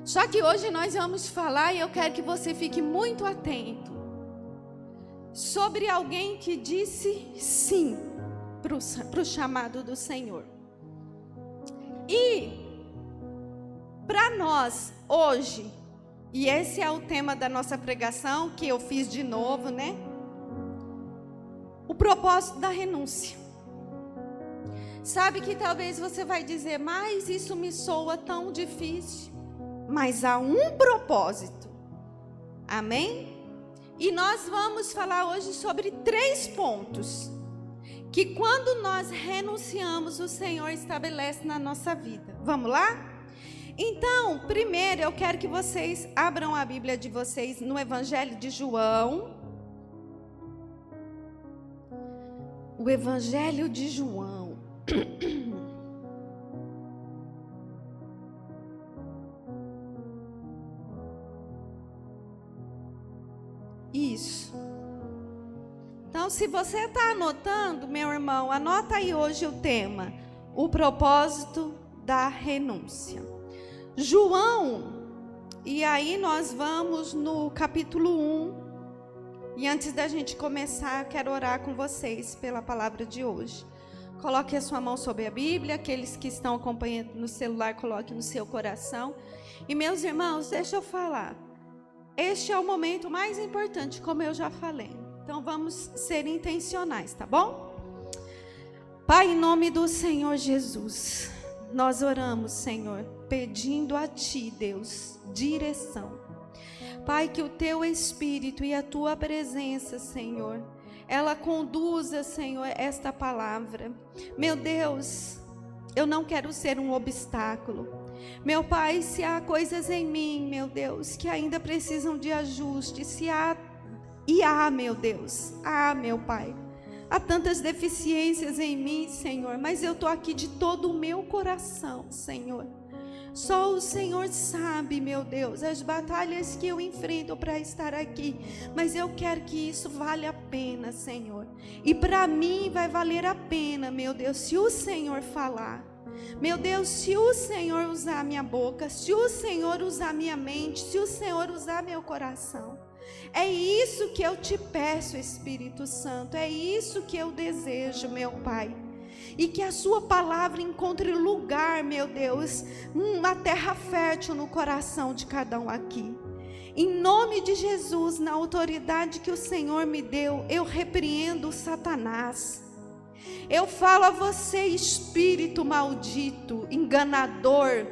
Só que hoje nós vamos falar, e eu quero que você fique muito atento, sobre alguém que disse sim para o chamado do Senhor. E para nós hoje, e esse é o tema da nossa pregação, que eu fiz de novo, né? O propósito da renúncia. Sabe que talvez você vai dizer, mas isso me soa tão difícil. Mas há um propósito. Amém? E nós vamos falar hoje sobre 3 pontos que quando nós renunciamos, o Senhor estabelece na nossa vida. Vamos lá? Então, primeiro eu quero que vocês abram a Bíblia de vocês no Evangelho de João. O Evangelho de João. Isso. Então, se você está anotando, meu irmão, anota aí hoje o tema: o propósito da renúncia. João, e aí nós vamos no capítulo 1. E antes da gente começar, eu quero orar com vocês pela palavra de hoje. Coloque a sua mão sobre a Bíblia, aqueles que estão acompanhando no celular, coloque no seu coração. E meus irmãos, deixa eu falar. Este é o momento mais importante, como eu já falei. Então vamos ser intencionais, tá bom? Pai, em nome do Senhor Jesus, nós oramos, Senhor, pedindo a Ti, Deus, direção. Pai, que o Teu Espírito e a Tua presença, Senhor, ela conduza, Senhor, esta palavra. Meu Deus, eu não quero ser um obstáculo. Meu Pai, se há coisas em mim, meu Deus, que ainda precisam de ajuste, meu Deus, meu Pai, há tantas deficiências em mim, Senhor, mas eu estou aqui de todo o meu coração, Senhor. Só o Senhor sabe, meu Deus, as batalhas que eu enfrento para estar aqui, mas eu quero que isso vale a pena, Senhor. E para mim vai valer a pena, meu Deus, se o Senhor falar. Meu Deus, se o Senhor usar minha boca, se o Senhor usar minha mente, se o Senhor usar meu coração. É isso que eu te peço, Espírito Santo, é isso que eu desejo, meu Pai. E que a sua palavra encontre lugar, meu Deus, uma terra fértil no coração de cada um aqui. Em nome de Jesus, na autoridade que o Senhor me deu, eu repreendo Satanás. Eu falo a você, espírito maldito, enganador,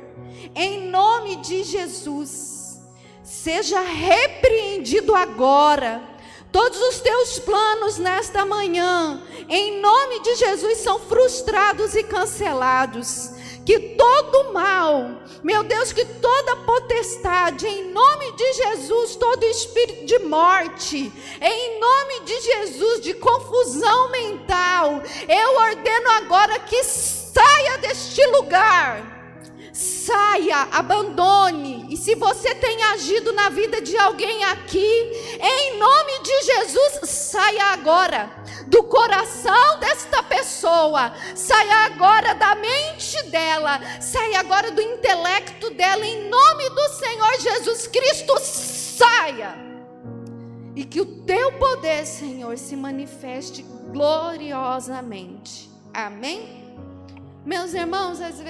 em nome de Jesus, seja repreendido agora. Todos os teus planos nesta manhã, em nome de Jesus, são frustrados e cancelados. Que todo mal, meu Deus, que toda potestade, em nome de Jesus, todo espírito de morte, em nome de Jesus, de confusão mental, eu ordeno agora que saia deste lugar. Saia, abandone. E se você tem agido na vida de alguém aqui, em nome de Jesus, saia agora do coração desta pessoa, saia agora da mente dela, saia agora do intelecto dela, em nome do Senhor Jesus Cristo, saia. E que o teu poder, Senhor, se manifeste gloriosamente. Amém? Meus irmãos, às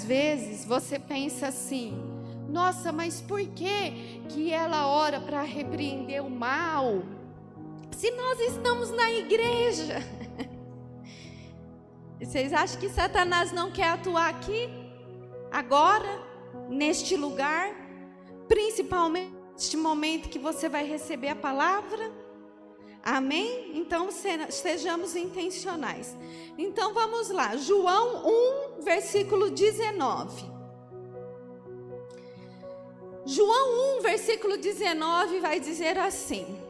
vezes você pensa assim: nossa, mas por que ela ora para repreender o mal? Se nós estamos na igreja. Vocês acham que Satanás não quer atuar aqui? Agora? Neste lugar? Principalmente neste momento que você vai receber a palavra? Amém? Então sejamos intencionais. Então vamos lá, João 1, versículo 19. João 1, versículo 19 vai dizer assim: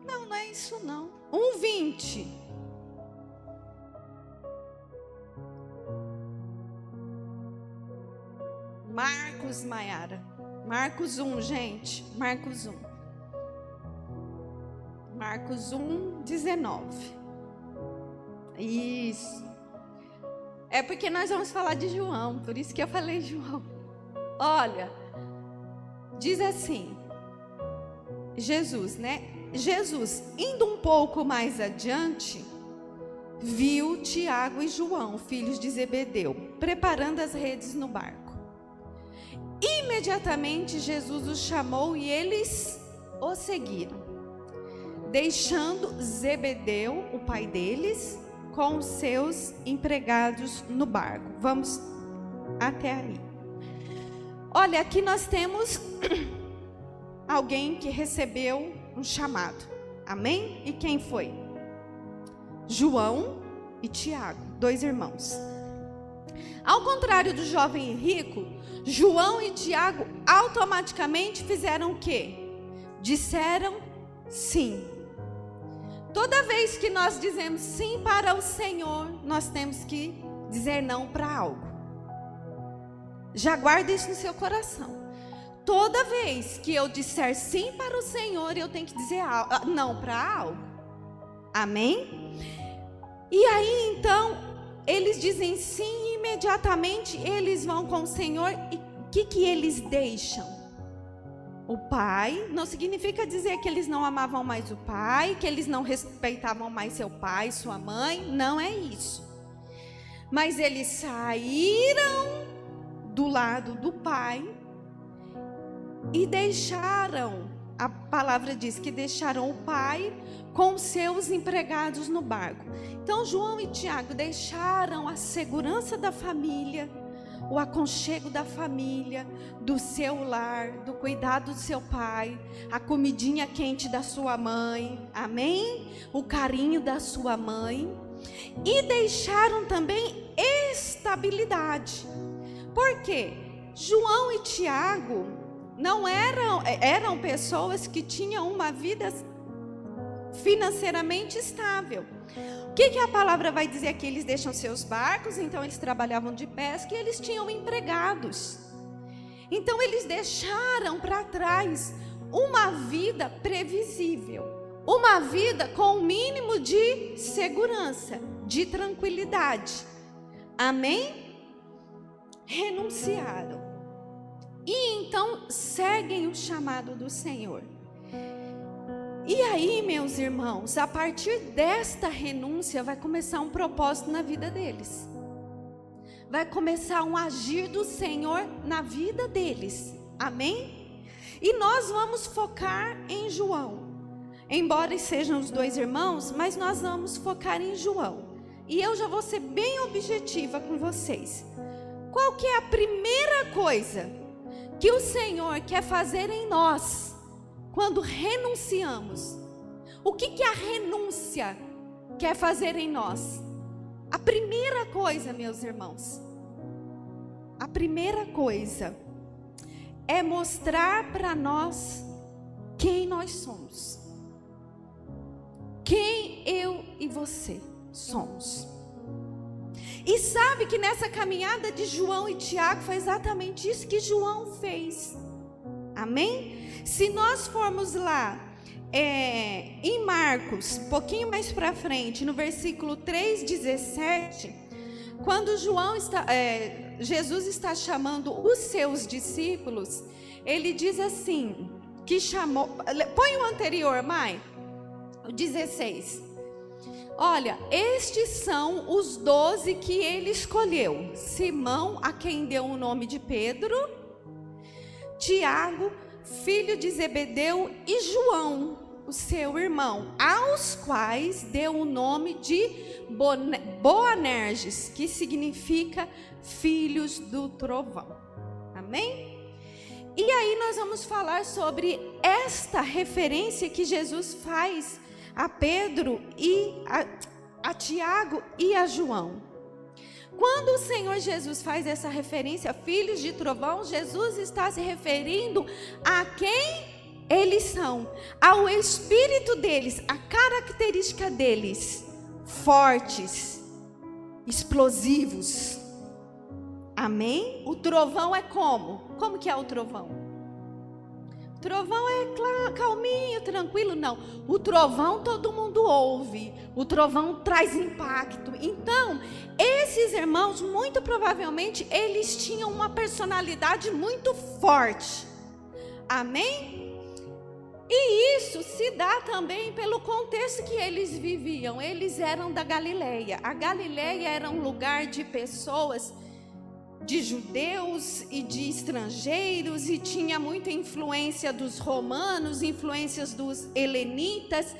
não é isso não. 1:20. Marcos, Maiara. Marcos 1, gente. Marcos 1. Marcos 1:19. Isso. É porque nós vamos falar de João, por isso que eu falei João. Olha, diz assim, Jesus, né? Jesus, indo um pouco mais adiante, viu Tiago e João, filhos de Zebedeu, preparando as redes no barco. Imediatamente Jesus os chamou e eles o seguiram, deixando Zebedeu, o pai deles, com os seus empregados no barco. Vamos até aí. Olha, aqui nós temos alguém que recebeu um chamado. Amém? E quem foi? João e Tiago, 2 irmãos. Ao contrário do jovem rico, João e Tiago automaticamente fizeram o quê? Disseram sim. Toda vez que nós dizemos sim para o Senhor, nós temos que dizer não para algo. Já guarda isso no seu coração. Toda vez que eu disser sim para o Senhor, eu tenho que dizer não para algo. Amém? E aí então, eles dizem sim e imediatamente eles vão com o Senhor. E o que eles deixam? O pai. Não significa dizer que eles não amavam mais o pai, que eles não respeitavam mais seu pai, sua mãe. Não é isso. Mas eles saíram do lado do pai e deixaram, a palavra diz que deixaram o pai com seus empregados no barco. Então João e Tiago deixaram a segurança da família, o aconchego da família, do seu lar, do cuidado do seu pai, a comidinha quente da sua mãe, amém? O carinho da sua mãe, e deixaram também estabilidade. Por quê? João e Tiago não eram pessoas que tinham uma vida financeiramente estável. O que a palavra vai dizer aqui? Eles deixam seus barcos, então eles trabalhavam de pesca e eles tinham empregados. Então eles deixaram para trás uma vida previsível, uma vida com o mínimo de segurança, de tranquilidade. Amém? Renunciaram. E então seguem o chamado do Senhor. E aí, meus irmãos, a partir desta renúncia vai começar um propósito na vida deles. Vai começar um agir do Senhor na vida deles. Amém? E nós vamos focar em João. Embora sejam os 2 irmãos, mas nós vamos focar em João. E eu já vou ser bem objetiva com vocês. Qual que é a primeira coisa que o Senhor quer fazer em nós quando renunciamos? O que a renúncia quer fazer em nós? A primeira coisa, meus irmãos, a primeira coisa é mostrar para nós quem nós somos. Quem eu e você somos. E sabe que nessa caminhada de João e Tiago foi exatamente isso que João fez. Amém? Se nós formos lá em Marcos, um pouquinho mais para frente, no versículo 3:17, quando Jesus está chamando os seus discípulos, ele diz assim, que chamou, põe o anterior, Mai, o 16. Olha, estes são os 12 que ele escolheu: Simão, a quem deu o nome de Pedro, Tiago, filho de Zebedeu, e João, o seu irmão, aos quais deu o nome de Boanerges, que significa filhos do trovão. Amém? E aí nós vamos falar sobre esta referência que Jesus faz a Pedro e a Tiago e a João. Quando o Senhor Jesus faz essa referência, filhos de trovão, Jesus está se referindo a quem eles são, ao espírito deles, a característica deles, fortes, explosivos. Amém? O trovão é como? Como que é o trovão? Trovão é calminho, tranquilo, não. O trovão todo mundo ouve. O trovão traz impacto. Então, esses irmãos, muito provavelmente, eles tinham uma personalidade muito forte. Amém? E isso se dá também pelo contexto que eles viviam. Eles eram da Galileia. A Galileia era um lugar de pessoas, de judeus e de estrangeiros, e tinha muita influência dos romanos, influências dos helenitas,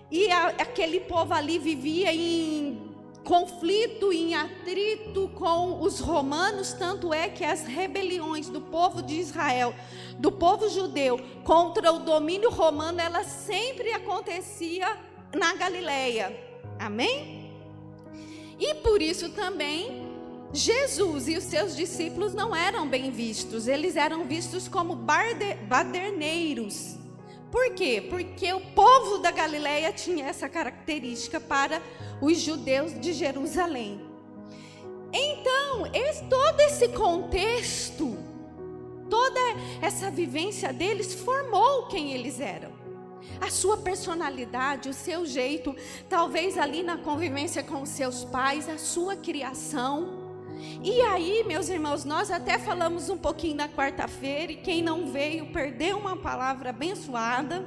e aquele povo ali vivia em conflito, em atrito com os romanos. Tanto é que as rebeliões do povo de Israel, do povo judeu, contra o domínio romano, ela sempre acontecia na Galileia. Amém? E por isso também Jesus e os seus discípulos não eram bem vistos. Eles eram vistos como baderneiros. Por quê? Porque o povo da Galileia tinha essa característica para os judeus de Jerusalém. Então, todo esse contexto, toda essa vivência deles formou quem eles eram. A sua personalidade, o seu jeito, talvez ali na convivência com os seus pais, a sua criação. E aí, meus irmãos, nós até falamos um pouquinho na quarta-feira, e quem não veio perdeu uma palavra abençoada.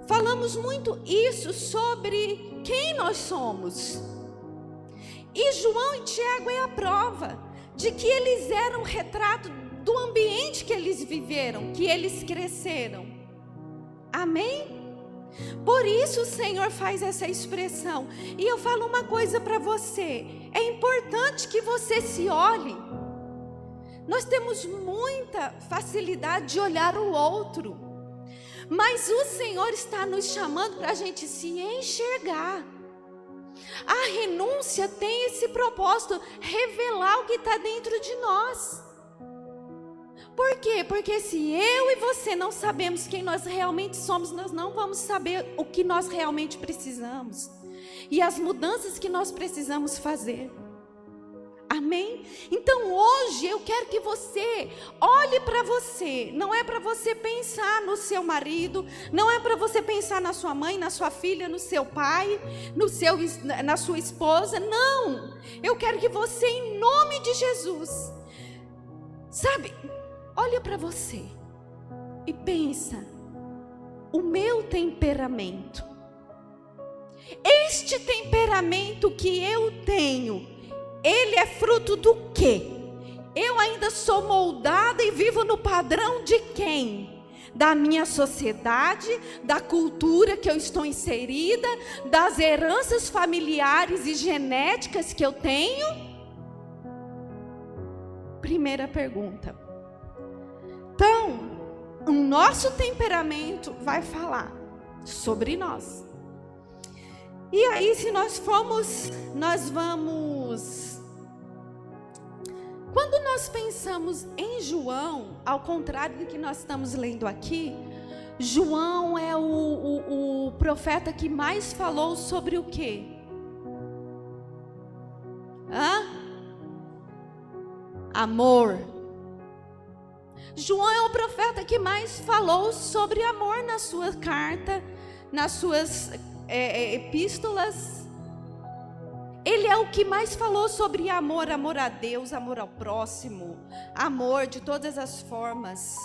Falamos muito isso sobre quem nós somos. E João e Tiago é a prova de que eles eram retrato do ambiente que eles viveram, que eles cresceram. Amém? Por isso o Senhor faz essa expressão. E eu falo uma coisa para você: é importante que você se olhe. Nós temos muita facilidade de olhar o outro, mas o Senhor está nos chamando para a gente se enxergar. A renúncia tem esse propósito: revelar o que está dentro de nós. Por quê? Porque se eu e você não sabemos quem nós realmente somos, nós não vamos saber o que nós realmente precisamos e as mudanças que nós precisamos fazer. Amém? Então hoje eu quero que você olhe para você. Não é para você pensar no seu marido, não é para você pensar na sua mãe, na sua filha, no seu pai, na sua esposa. Não! Eu quero que você, em nome de Jesus, sabe, olha para você e pensa: o meu temperamento, este temperamento que eu tenho, ele é fruto do quê? Eu ainda sou moldada e vivo no padrão de quem? Da minha sociedade, da cultura que eu estou inserida, das heranças familiares e genéticas que eu tenho? Primeira pergunta. Então, o nosso temperamento vai falar sobre nós. E aí, se nós vamos... Quando nós pensamos em João, ao contrário do que nós estamos lendo aqui, João é o profeta que mais falou sobre o quê? Amor. João é o profeta que mais falou sobre amor na sua carta, nas suas epístolas. Ele é o que mais falou sobre amor, amor a Deus, amor ao próximo, amor de todas as formas.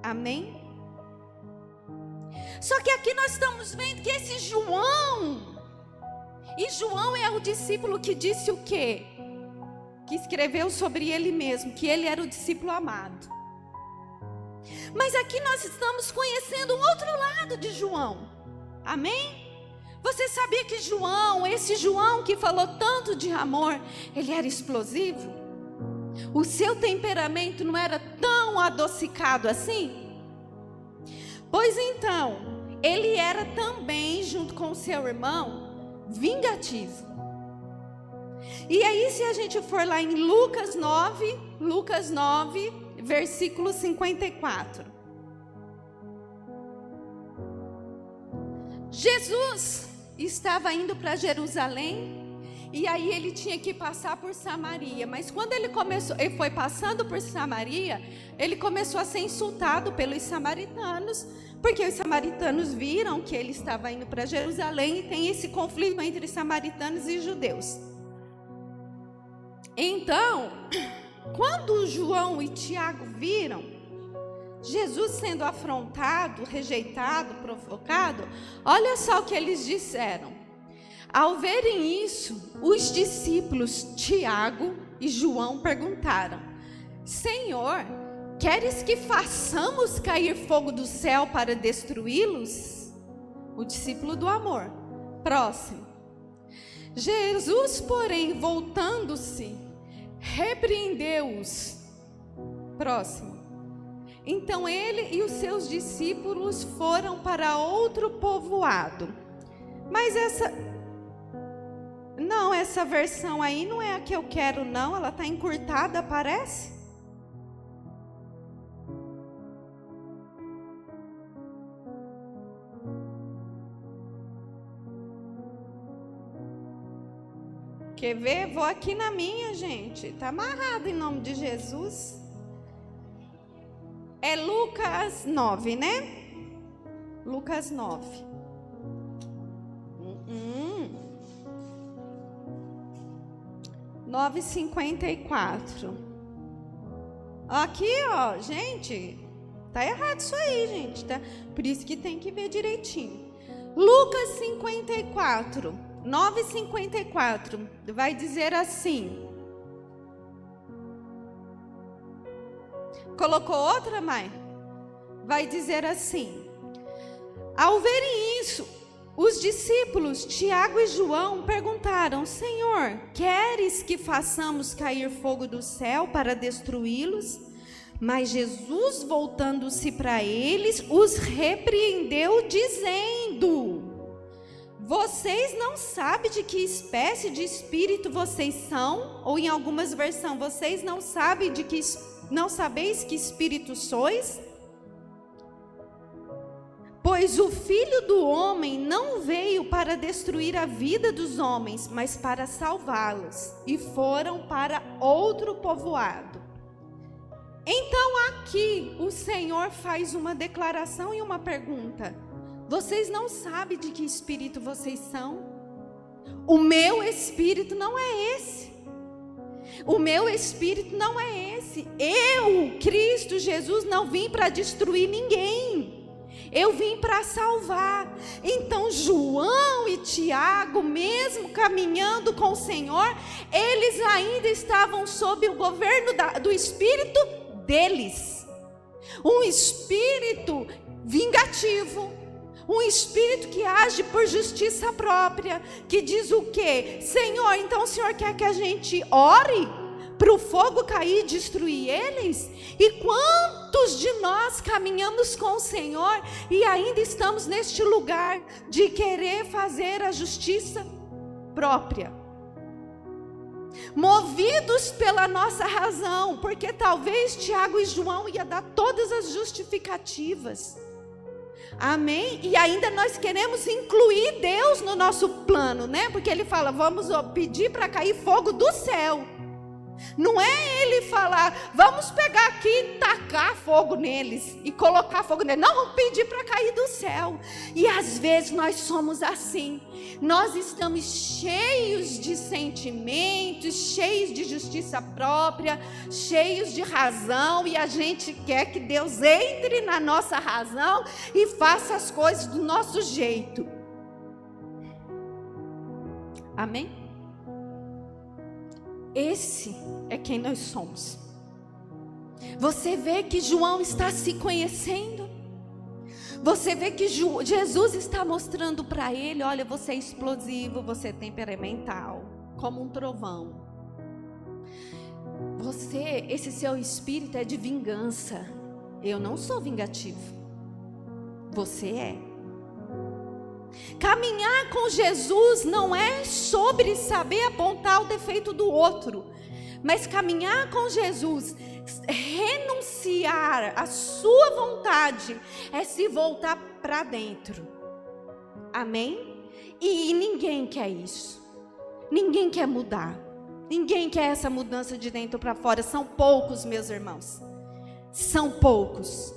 Amém? Só que aqui nós estamos vendo que esse João, e João é o discípulo que disse o quê? Que escreveu sobre ele mesmo, que ele era o discípulo amado. Mas aqui nós estamos conhecendo um outro lado de João. Amém? Você sabia que João, esse João que falou tanto de amor, ele era explosivo? O seu temperamento não era tão adocicado assim? Pois então, ele era também, junto com o seu irmão, vingativo. E aí, se a gente for lá em Lucas 9, versículo 54. Jesus estava indo para Jerusalém E aí ele tinha que passar por Samaria. Mas quando ele foi passando por Samaria, ele começou a ser insultado pelos samaritanos, porque os samaritanos viram que ele estava indo para Jerusalém, e tem esse conflito entre samaritanos e judeus. Então, quando João e Tiago viram Jesus sendo afrontado, rejeitado, provocado, olha só o que eles disseram. Ao verem isso, os discípulos Tiago e João perguntaram: Senhor, queres que façamos cair fogo do céu para destruí-los? O discípulo do amor. Próximo. Jesus, porém, voltando-se, repreendeu-os. Próximo. Então ele e os seus discípulos foram para outro povoado. Mas essa versão aí não é a que eu quero, não. Ela está encurtada, parece. Quer ver? Vou aqui na minha, gente. Está amarrado em nome de Jesus. É Lucas 9, né? Lucas 9. 9:54. Aqui, ó, gente, tá errado isso aí, gente, tá? Por isso que tem que ver direitinho. Lucas 54, 9:54, vai dizer assim. Colocou outra, mãe? Vai dizer assim: ao verem isso, os discípulos Tiago e João perguntaram: Senhor, queres que façamos cair fogo do céu para destruí-los? Mas Jesus, voltando-se para eles, os repreendeu, dizendo: vocês não sabem de que espécie de espírito vocês são? Ou em algumas versões, vocês não sabeis que espírito sois? Pois o Filho do Homem não veio para destruir a vida dos homens, mas para salvá-los. E foram para outro povoado. Então aqui o Senhor faz uma declaração e uma pergunta: vocês não sabem de que espírito vocês são? O meu espírito não é esse. O meu espírito não é esse. Eu, Cristo Jesus, não vim para destruir ninguém. Eu vim para salvar. Então João e Tiago, mesmo caminhando com o Senhor, eles ainda estavam sob o governo do espírito deles. Um espírito vingativo, um espírito que age por justiça própria, que diz o quê? Senhor, então o Senhor quer que a gente ore para o fogo cair e destruir eles? E quantos de nós caminhamos com o Senhor e ainda estamos neste lugar de querer fazer a justiça própria, movidos pela nossa razão, porque talvez Tiago e João iam dar todas as justificativas, amém? E ainda nós queremos incluir Deus no nosso plano, né? Porque ele fala: vamos pedir para cair fogo do céu. Não é ele falar: vamos pegar aqui e tacar fogo neles e colocar fogo neles. Não, vamos pedir para cair do céu. E às vezes nós somos assim. Nós estamos cheios de sentimentos, cheios de justiça própria, cheios de razão, e a gente quer que Deus entre na nossa razão e faça as coisas do nosso jeito. Amém? Esse é quem nós somos. Você vê que João está se conhecendo. Você vê que Jesus está mostrando para ele: olha, você é explosivo, você é temperamental, como um trovão. Esse seu espírito é de vingança. Eu não sou vingativo. Você é. Caminhar com Jesus não é sobre saber apontar o defeito do outro, mas caminhar com Jesus, renunciar à sua vontade, é se voltar para dentro. Amém? E ninguém quer isso. Ninguém quer mudar. Ninguém quer essa mudança de dentro para fora. São poucos, meus irmãos. São poucos.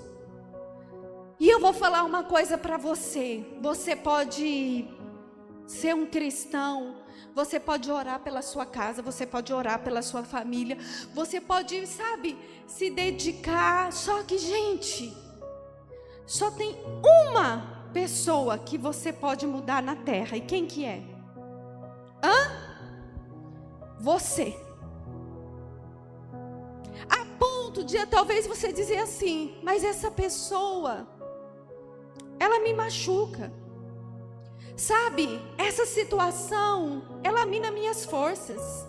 E eu vou falar uma coisa para você. Você pode ser um cristão. Você pode orar pela sua casa. Você pode orar pela sua família. Você pode, se dedicar. Só que, gente, só tem uma pessoa que você pode mudar na terra. E quem que é? Você. A ponto de talvez você dizer assim: mas essa pessoa, ela me machuca. Essa situação, ela mina minhas forças.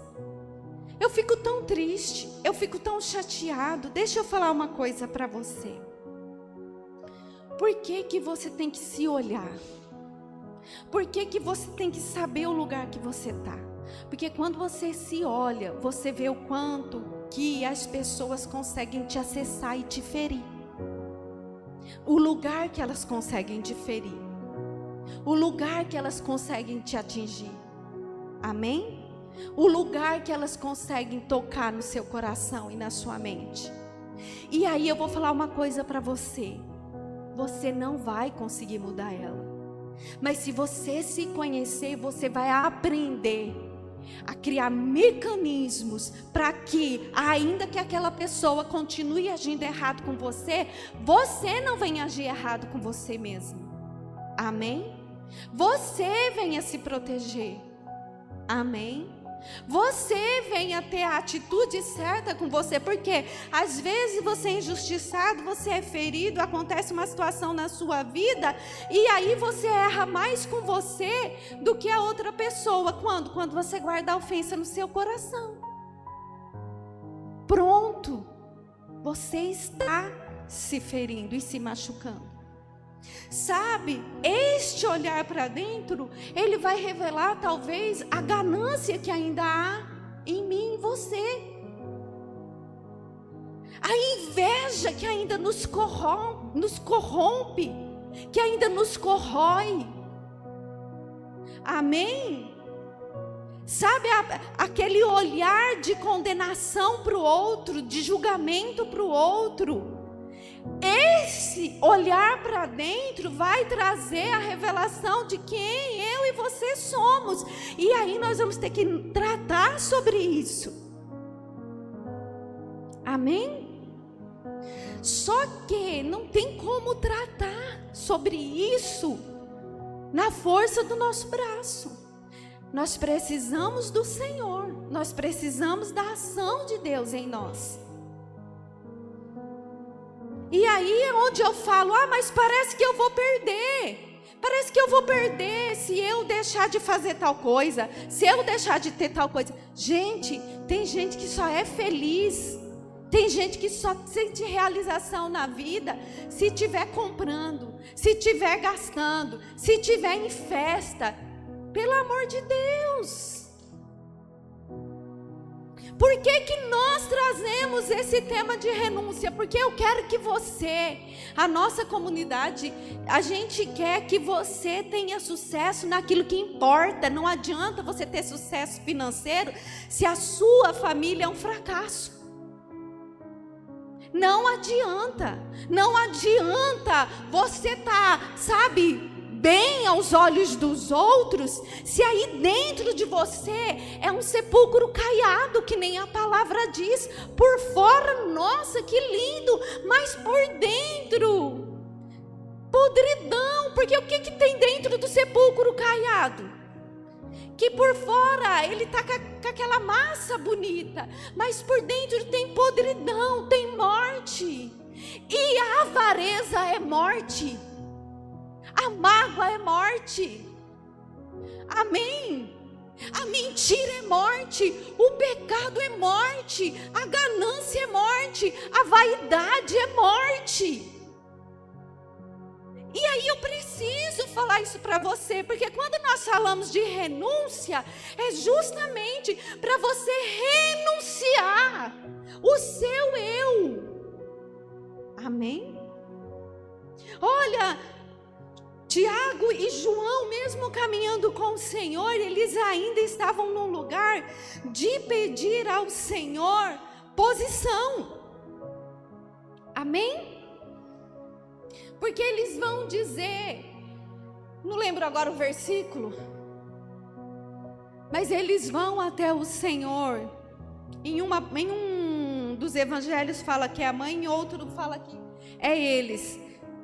Eu fico tão triste, eu fico tão chateado. Deixa eu falar uma coisa para você. Por que que você tem que se olhar? Por que que você tem que saber o lugar que você está? Porque quando você se olha, você vê o quanto que as pessoas conseguem te acessar e te ferir. O lugar que elas conseguem te ferir. O lugar que elas conseguem te atingir. Amém? O lugar que elas conseguem tocar no seu coração e na sua mente. E aí eu vou falar uma coisa para você. Você não vai conseguir mudar ela. Mas se você se conhecer, você vai aprender a criar mecanismos para que, ainda que aquela pessoa continue agindo errado com você, você não venha agir errado com você mesmo. Amém? Você venha se proteger. Amém? Você venha ter a atitude certa com você, porque às vezes você é injustiçado, você é ferido, acontece uma situação na sua vida, e aí você erra mais com você do que a outra pessoa. Quando você guarda a ofensa no seu coração. Pronto, você está se ferindo e se machucando. Este olhar para dentro, ele vai revelar talvez a ganância que ainda há em mim e em você. A inveja que ainda nos corrompe, que ainda nos corrói. Amém? Aquele olhar de condenação para o outro, de julgamento para o outro. Esse olhar para dentro vai trazer a revelação de quem eu e você somos. E aí nós vamos ter que tratar sobre isso. Amém? Só que não tem como tratar sobre isso na força do nosso braço. Nós precisamos do Senhor. Nós precisamos da ação de Deus em nós. E aí é onde eu falo: mas parece que eu vou perder. Parece que eu vou perder se eu deixar de fazer tal coisa, se eu deixar de ter tal coisa. Gente, tem gente que só é feliz, tem gente que só sente realização na vida se estiver comprando, se estiver gastando, se estiver em festa. Pelo amor de Deus. Por que nós trazemos esse tema de renúncia? Porque eu quero que você, a nossa comunidade, a gente quer que você tenha sucesso naquilo que importa. Não adianta você ter sucesso financeiro se a sua família é um fracasso. Não adianta. Não adianta você bem aos olhos dos outros, se aí dentro de você é um sepulcro caiado, que nem a palavra diz. Por fora, nossa, que lindo, mas por dentro, podridão. Porque o que tem dentro do sepulcro caiado? Que por fora ele está com aquela massa bonita, mas por dentro tem podridão, tem morte. E a avareza é morte. A mágoa é morte. Amém? A mentira é morte. O pecado é morte. A ganância é morte. A vaidade é morte. E aí eu preciso falar isso para você, porque quando nós falamos de renúncia, é justamente para você renunciar o seu eu. Amém? Olha, Tiago e João, mesmo caminhando com o Senhor, eles ainda estavam num lugar de pedir ao Senhor posição. Amém? Porque eles vão dizer, não lembro agora o versículo, mas eles vão até o Senhor. Em um dos evangelhos fala que é a mãe, em outro fala que é eles.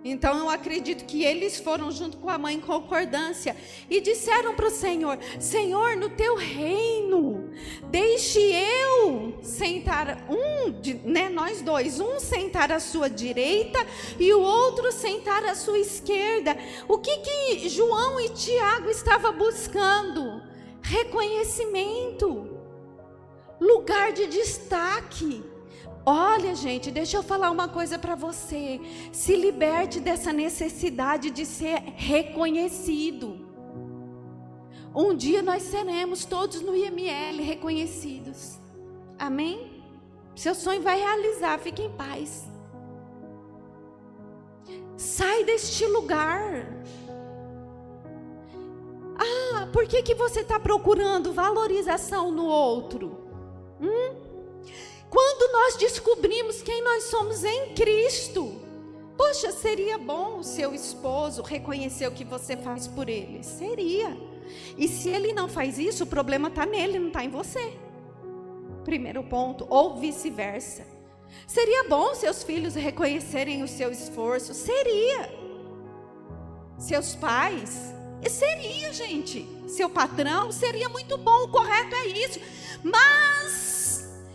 Então eu acredito que eles foram junto com a mãe em concordância e disseram para o Senhor: Senhor, no teu reino, deixe eu sentar nós dois, um sentar à sua direita e o outro sentar à sua esquerda. O que João e Tiago estavam buscando? Reconhecimento, lugar de destaque. Olha, gente, deixa eu falar uma coisa para você. Se liberte dessa necessidade de ser reconhecido. Um dia nós seremos todos no IML reconhecidos. Amém? Seu sonho vai realizar, fique em paz. Sai deste lugar. Ah, por que você está procurando valorização no outro? Quando nós descobrimos quem nós somos em Cristo, poxa, seria bom o seu esposo reconhecer o que você faz por ele. Seria. E se ele não faz isso, o problema está nele, não está em você. Primeiro ponto, ou vice-versa. Seria bom seus filhos reconhecerem o seu esforço. Seria. Seus pais. Seria, gente. Seu patrão, seria muito bom. O correto é isso. Mas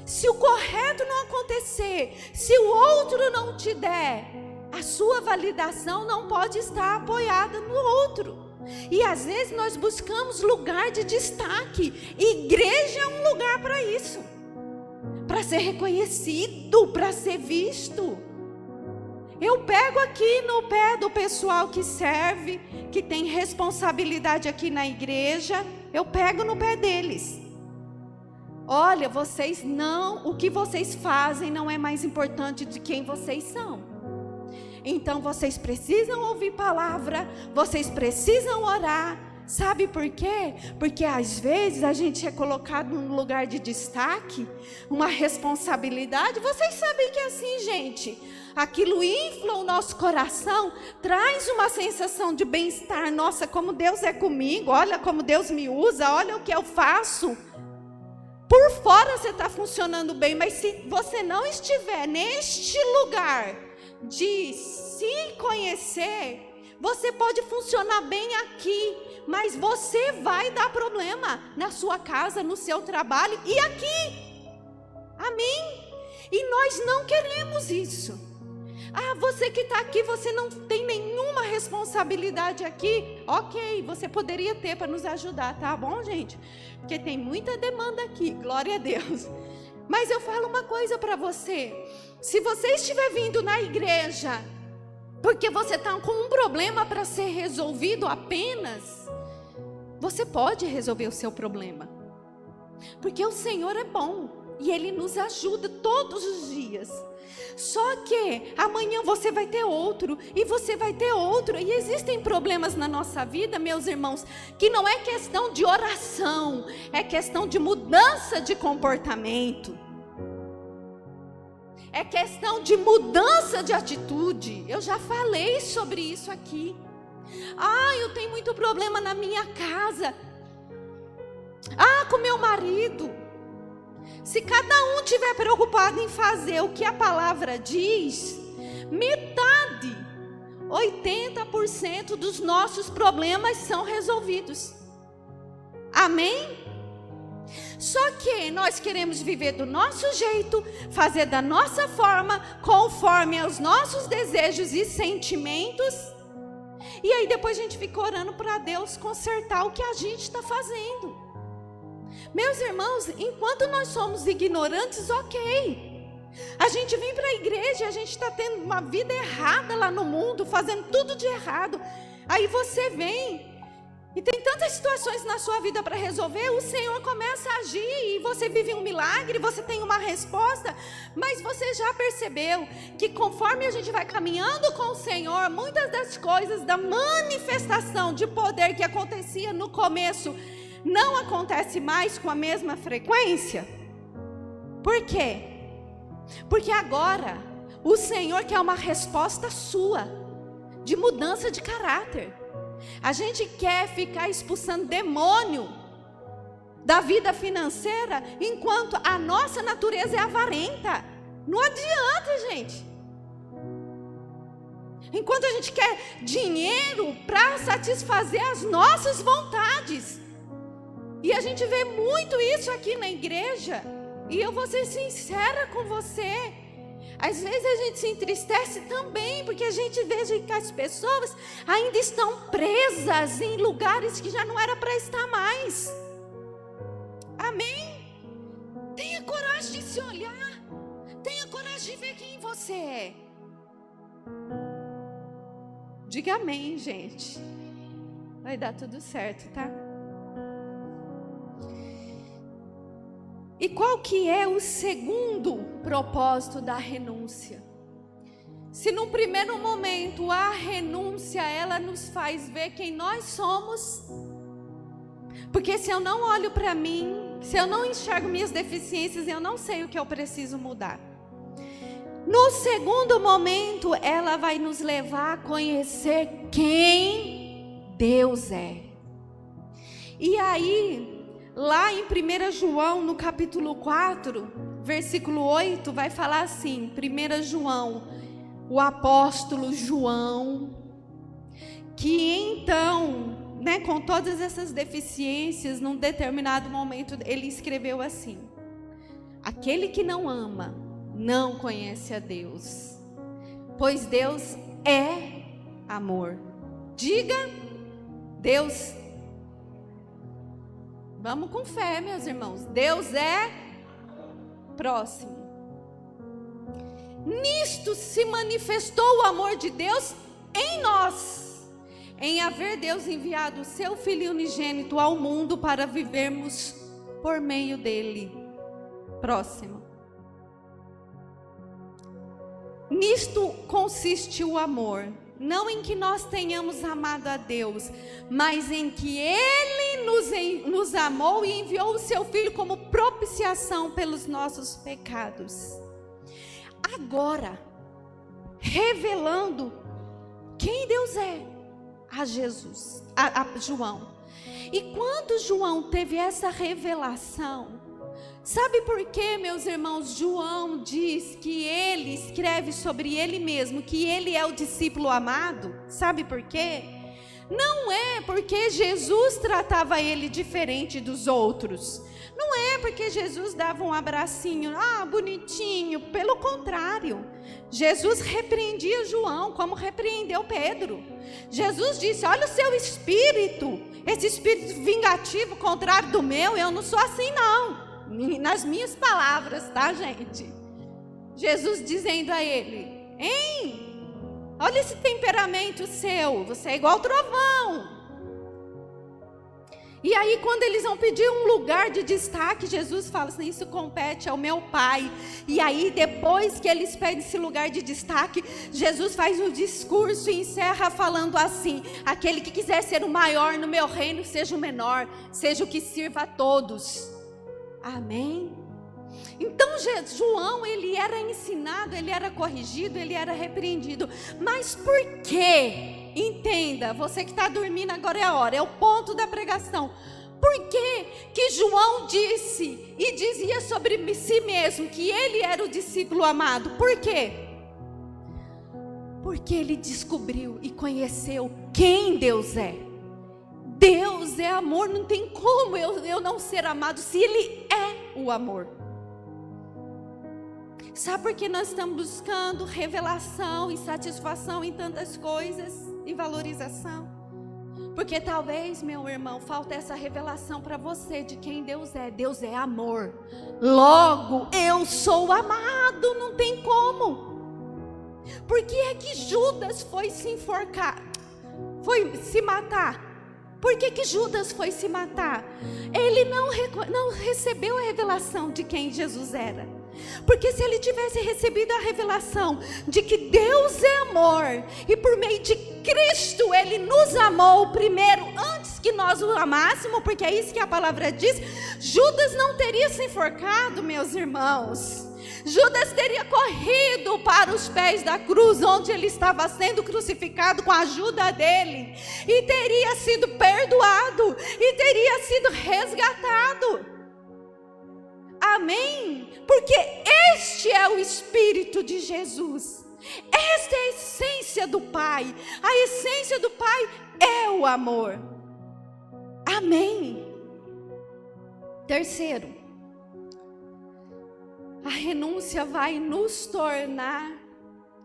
se o correto não acontecer, se o outro não te der, a sua validação não pode estar apoiada no outro. E às vezes nós buscamos lugar de destaque. Igreja é um lugar para isso, para ser reconhecido, para ser visto. Eu pego aqui no pé do pessoal que serve, que tem responsabilidade aqui na igreja, eu pego no pé deles. Olha, o que vocês fazem não é mais importante de quem vocês são. Então vocês precisam ouvir palavra, vocês precisam orar. Sabe por quê? Porque às vezes a gente é colocado num lugar de destaque, uma responsabilidade. Vocês sabem que é assim, gente. Aquilo infla o nosso coração, traz uma sensação de bem-estar. Nossa, como Deus é comigo, olha como Deus me usa, olha o que eu faço. Por fora você está funcionando bem, mas se você não estiver neste lugar de se conhecer, você pode funcionar bem aqui, mas você vai dar problema na sua casa, no seu trabalho e aqui. Amém? E nós não queremos isso. Ah, você que está aqui, você não tem nenhuma responsabilidade aqui. Ok, você poderia ter para nos ajudar, tá bom, gente? Porque tem muita demanda aqui, glória a Deus. Mas eu falo uma coisa para você. Se você estiver vindo na igreja porque você está com um problema para ser resolvido apenas, você pode resolver o seu problema. Porque o Senhor é bom e Ele nos ajuda todos os dias. Só que amanhã você vai ter outro, e você vai ter outro. E existem problemas na nossa vida, meus irmãos, que não é questão de oração, é questão de mudança de comportamento, é questão de mudança de atitude. Eu já falei sobre isso aqui. Ah, eu tenho muito problema na minha casa. Ah, com meu marido. Se cada um estiver preocupado em fazer o que a palavra diz, metade, 80% dos nossos problemas são resolvidos. Amém? Só que nós queremos viver do nosso jeito, fazer da nossa forma, conforme aos nossos desejos e sentimentos. E aí depois a gente fica orando para Deus consertar o que a gente está fazendo. Meus irmãos, enquanto nós somos ignorantes, ok. A gente vem para a igreja e a gente está tendo uma vida errada lá no mundo, fazendo tudo de errado. Aí você vem E tem tantas situações na sua vida para resolver, o Senhor começa a agir e você vive um milagre, você tem uma resposta, mas você já percebeu que conforme a gente vai caminhando com o Senhor, muitas das coisas da manifestação de poder que acontecia no começo, não acontece mais com a mesma frequência? Por quê? Porque agora o Senhor quer uma resposta sua, de mudança de caráter. A gente quer ficar expulsando demônio da vida financeira, enquanto a nossa natureza é avarenta. Não adianta, gente. Enquanto a gente quer dinheiro para satisfazer as nossas vontades. E a gente vê muito isso aqui na igreja. E eu vou ser sincera com você. Às vezes a gente se entristece também, porque a gente vê que as pessoas ainda estão presas em lugares que já não era para estar mais. Amém? Tenha coragem de se olhar. Tenha coragem de ver quem você é. Diga amém, gente. Vai dar tudo certo, tá? E qual que é o segundo propósito da renúncia? Se num primeiro momento a renúncia, ela nos faz ver quem nós somos. Porque se eu não olho para mim, se eu não enxergo minhas deficiências, eu não sei o que eu preciso mudar. No segundo momento, ela vai nos levar a conhecer quem Deus é. E aí, lá em 1 João, no capítulo 4, versículo 8, vai falar assim, 1 João, o apóstolo João, que então, com todas essas deficiências, num determinado momento, ele escreveu assim: aquele que não ama, não conhece a Deus, pois Deus é amor. Diga, Deus. Vamos com fé, meus irmãos. Deus é próximo. Nisto se manifestou o amor de Deus em nós, em haver Deus enviado o seu Filho unigênito ao mundo para vivermos por meio dele. Próximo. Nisto consiste o amor, não em que nós tenhamos amado a Deus, mas em que Ele nos amou e enviou o seu Filho como propiciação pelos nossos pecados. Agora, revelando quem Deus é a Jesus, a João. E quando João teve essa revelação, sabe por que, meus irmãos, João diz que ele escreve sobre ele mesmo, que ele é o discípulo amado? Sabe por quê? Não é porque Jesus tratava ele diferente dos outros. Não é porque Jesus dava um abracinho, bonitinho. Pelo contrário, Jesus repreendia João como repreendeu Pedro. Jesus disse: olha o seu espírito, esse espírito vingativo, contrário do meu, eu não sou assim não. Nas minhas palavras, tá, gente? Jesus dizendo a ele: hein, olha esse temperamento seu, você é igual trovão. E aí quando eles vão pedir um lugar de destaque, Jesus fala assim: isso compete ao meu Pai. E aí depois que eles pedem esse lugar de destaque, Jesus faz um discurso e encerra falando assim: aquele que quiser ser o maior no meu reino, seja o menor, seja o que sirva a todos. Amém? Então João, ele era ensinado, ele era corrigido, ele era repreendido. Mas por quê? Entenda, você que está dormindo, agora é a hora, é o ponto da pregação. Por que João disse e dizia sobre si mesmo que ele era o discípulo amado? Por quê? Porque ele descobriu e conheceu quem Deus é. Deus é amor, não tem como eu não ser amado se Ele é o amor. Sabe por que nós estamos buscando revelação e satisfação em tantas coisas e valorização? Porque talvez, meu irmão, falta essa revelação para você de quem Deus é. Deus é amor. Logo, eu sou amado, não tem como. Por que é que Judas foi se enforcar? Foi se matar? Por que Judas foi se matar? Ele não recebeu a revelação de quem Jesus era. Porque se ele tivesse recebido a revelação de que Deus é amor, e por meio de Cristo ele nos amou primeiro, antes que nós o amássemos, porque é isso que a palavra diz, Judas não teria se enforcado, meus irmãos. Judas teria corrido para os pés da cruz, onde ele estava sendo crucificado com a ajuda dele, e teria sido perdoado, e teria sido resgatado. Amém? Porque este é o Espírito de Jesus. Esta é a essência do Pai. A essência do Pai é o amor. Amém? Terceiro, a renúncia vai nos tornar,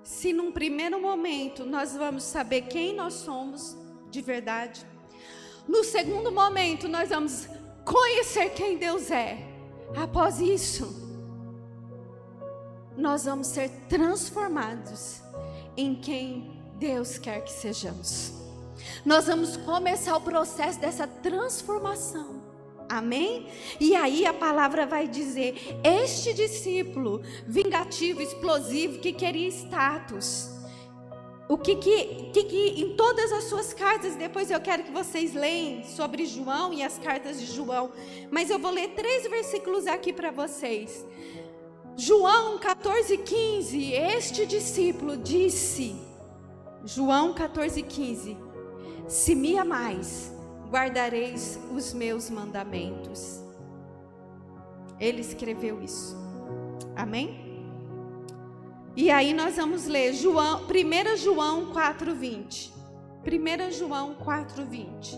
se num primeiro momento nós vamos saber quem nós somos de verdade, no segundo momento nós vamos conhecer quem Deus é. Após isso, nós vamos ser transformados em quem Deus quer que sejamos. Nós vamos começar o processo dessa transformação. Amém? E aí a palavra vai dizer: este discípulo vingativo, explosivo, que queria status, o que em todas as suas cartas, depois eu quero que vocês leem sobre João e as cartas de João, mas eu vou ler 3 versículos aqui para vocês. João 14:15, este discípulo disse, João 14:15, se me amais, guardareis os meus mandamentos. Ele escreveu isso. Amém? E aí nós vamos ler 1 João 4:20. 1 João 4:20.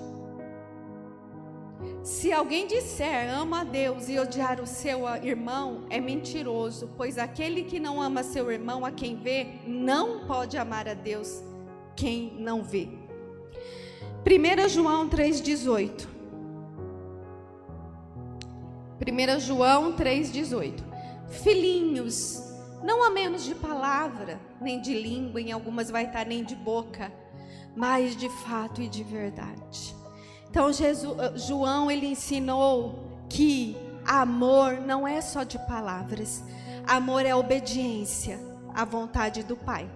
Se alguém disser ama a Deus e odiar o seu irmão, é mentiroso, pois aquele que não ama seu irmão a quem vê, não pode amar a Deus quem não vê. 1 João 3:18. 1 João 3:18. Filhinhos, não amemos de palavra, nem de língua, em algumas vai estar nem de boca, mas de fato e de verdade. Então João, ele ensinou que amor não é só de palavras. Amor é obediência à vontade do Pai.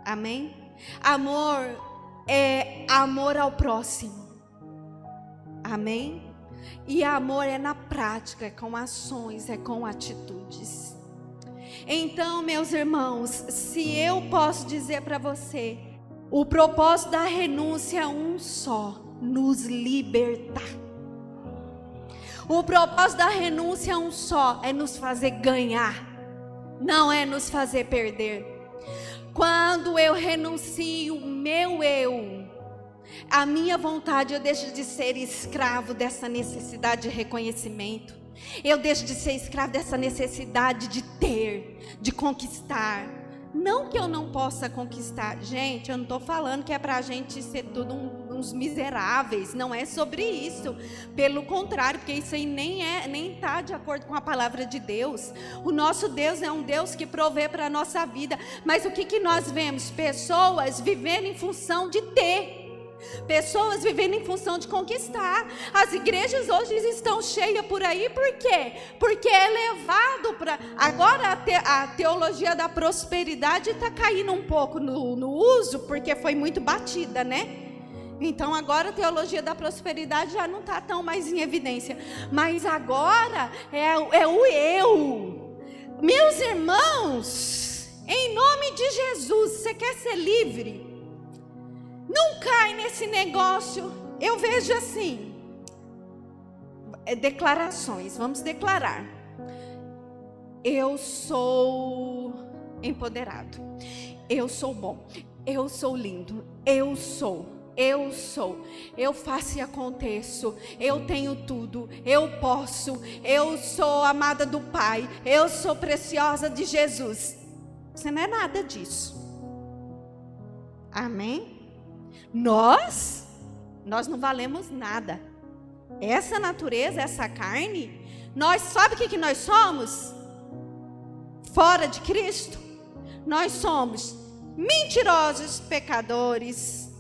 Amém? Amor é amor ao próximo. Amém? E amor é na prática, é com ações, é com atitudes. Então, meus irmãos, se eu posso dizer para você, o propósito da renúncia é um só: nos libertar. O propósito da renúncia é um só: é nos fazer ganhar, não é nos fazer perder. Quando eu renuncio o meu eu, a minha vontade, eu deixo de ser escravo dessa necessidade de reconhecimento. Eu deixo de ser escravo dessa necessidade de ter, de conquistar. Não que eu não possa conquistar. Gente, eu não estou falando que é para a gente ser tudo uns miseráveis. Não é sobre isso. Pelo contrário, porque isso aí nem está de acordo com a palavra de Deus. O nosso Deus é um Deus que provê para a nossa vida. Mas o que nós vemos? Pessoas vivendo em função de ter. Pessoas vivendo em função de conquistar. As igrejas hoje estão cheias por aí. Por quê? Porque é levado para... Agora a teologia da prosperidade está caindo um pouco no uso, porque foi muito batida, né? Então agora a teologia da prosperidade já não está tão mais em evidência. Mas agora é o eu. Meus irmãos, em nome de Jesus, você quer ser livre? Não cai nesse negócio. Eu vejo assim, declarações, vamos declarar: eu sou empoderado, eu sou bom, eu sou lindo, eu faço e aconteço, eu tenho tudo, eu posso, eu sou amada do Pai, eu sou preciosa de Jesus. Você não é nada disso. Amém? Nós não valemos nada. Essa natureza, essa carne, nós, sabe o que nós somos? Fora de Cristo, nós somos mentirosos, pecadores,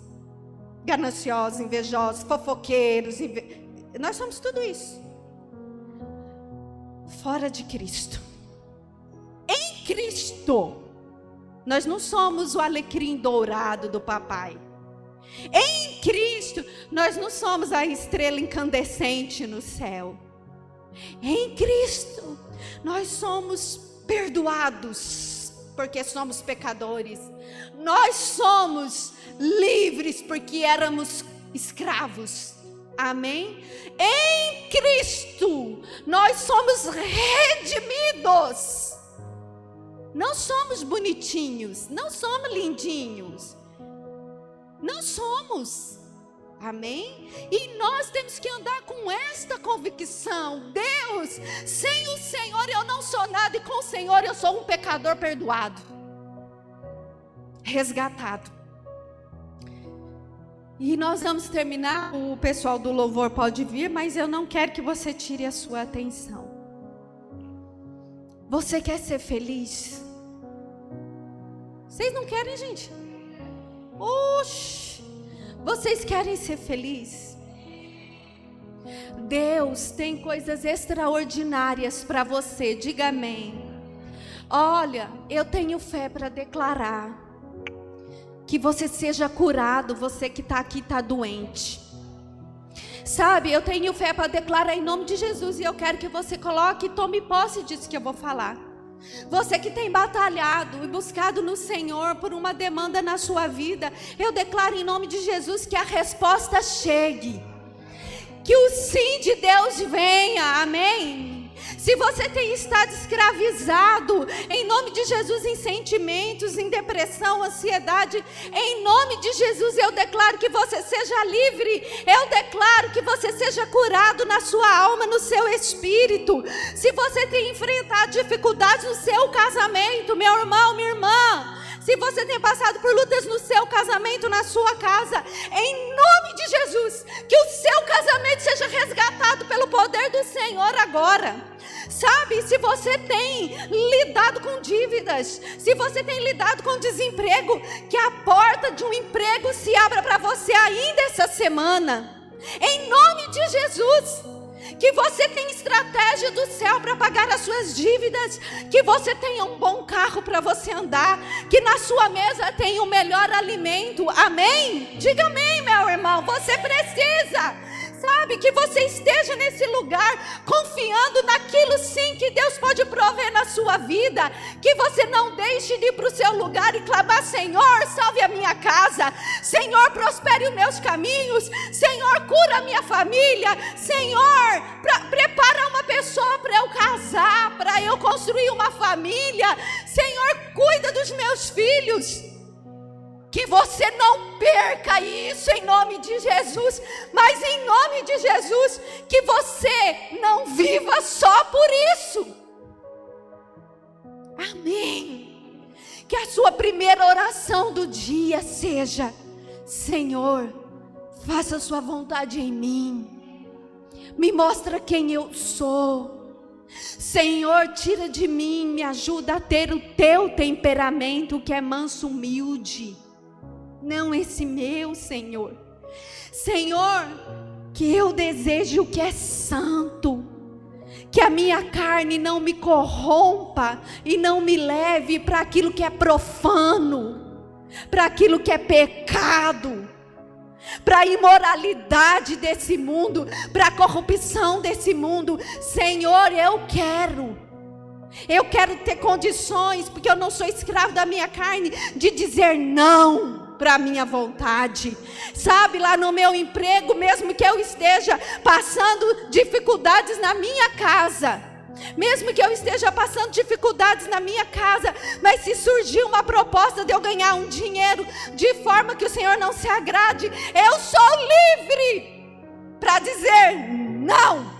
gananciosos, invejosos, fofoqueiros. Nós somos tudo isso. Fora de Cristo. Em Cristo, nós não somos o alecrim dourado do papai. Em Cristo, nós não somos a estrela incandescente no céu. Em Cristo, nós somos perdoados, porque somos pecadores. Nós somos livres, porque éramos escravos. Amém? Em Cristo, nós somos redimidos. Não somos bonitinhos, não somos lindinhos. Não somos. Amém? E nós temos que andar com esta convicção. Deus, sem o Senhor eu não sou nada, e com o Senhor eu sou um pecador perdoado, resgatado. E nós vamos terminar. O pessoal do louvor pode vir, mas eu não quero que você tire a sua atenção. Você quer ser feliz? Vocês não querem, gente? Oxi! Vocês querem ser felizes? Deus tem coisas extraordinárias para você. Diga amém. Olha, eu tenho fé para declarar que você seja curado. Você que está aqui está doente. Sabe, eu tenho fé para declarar em nome de Jesus. E eu quero que você coloque e tome posse disso que eu vou falar. Você que tem batalhado e buscado no Senhor por uma demanda na sua vida, eu declaro em nome de Jesus que a resposta chegue, que o sim de Deus venha. Amém? Se você tem estado escravizado, em nome de Jesus, em sentimentos, em depressão, ansiedade, em nome de Jesus eu declaro que você seja livre. Eu declaro que você seja curado na sua alma, no seu espírito. Se você tem enfrentado dificuldades no seu casamento, meu irmão, minha irmã, se você tem passado por lutas no seu casamento, na sua casa, em nome de Jesus, que o seu casamento seja resgatado pelo poder do Senhor agora. Sabe, se você tem lidado com dívidas, se você tem lidado com desemprego, que a porta de um emprego se abra para você ainda essa semana. Em nome de Jesus. Que você tenha estratégia do céu para pagar as suas dívidas, que você tenha um bom carro para você andar, que na sua mesa tenha o melhor alimento. Amém? Diga amém, meu irmão. Você precisa, sabe, que você esteja nesse lugar confiando naquilo sim que Deus pode prover na sua vida. Que você não deixe de ir para o seu lugar e clamar: Senhor, salve a minha casa, Senhor, prospere os meus caminhos, Senhor, cura a minha família, Senhor, prepara uma pessoa para eu casar, para eu construir uma família, Senhor, cuida dos meus filhos. Que você não perca isso em nome de Jesus, mas em nome de Jesus, que você não viva só por isso. Amém. Que a sua primeira oração do dia seja: Senhor, faça a sua vontade em mim, me mostra quem eu sou. Senhor, tira de mim, me ajuda a ter o teu temperamento, que é manso, humilde, não esse meu, Senhor. Senhor, que eu deseje o que é santo, que a minha carne não me corrompa e não me leve para aquilo que é profano, para aquilo que é pecado, para a imoralidade desse mundo, para a corrupção desse mundo. Senhor, eu quero ter condições, porque eu não sou escravo da minha carne, de dizer não para a minha vontade. Sabe, lá no meu emprego, mesmo que eu esteja passando dificuldades na minha casa, mesmo que eu esteja passando dificuldades na minha casa, mas se surgir uma proposta de eu ganhar um dinheiro de forma que o Senhor não se agrade, eu sou livre para dizer não.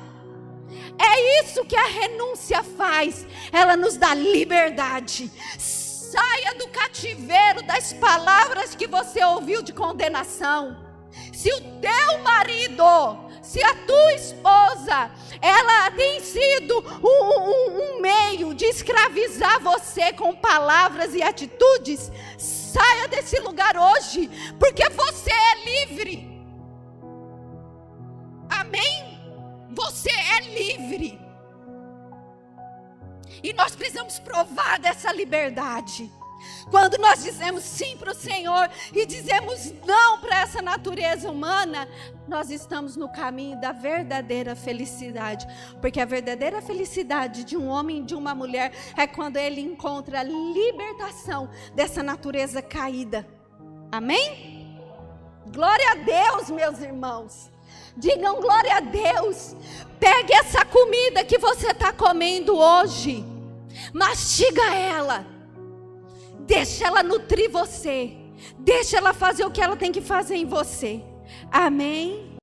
É isso que a renúncia faz. Ela nos dá liberdade. Saia do cativeiro das palavras que você ouviu de condenação. Se o teu marido, se a tua esposa, ela tem sido um meio de escravizar você com palavras e atitudes, saia desse lugar hoje, porque você é livre. Amém? Você é livre. E nós precisamos provar dessa liberdade. Quando nós dizemos sim para o Senhor e dizemos não para essa natureza humana, nós estamos no caminho da verdadeira felicidade. Porque a verdadeira felicidade de um homem e de uma mulher é quando ele encontra a libertação dessa natureza caída. Amém? Glória a Deus, meus irmãos. Digam glória a Deus. Pegue essa comida que você está comendo hoje, mastiga ela, deixa ela nutrir você, deixa ela fazer o que ela tem que fazer em você. Amém?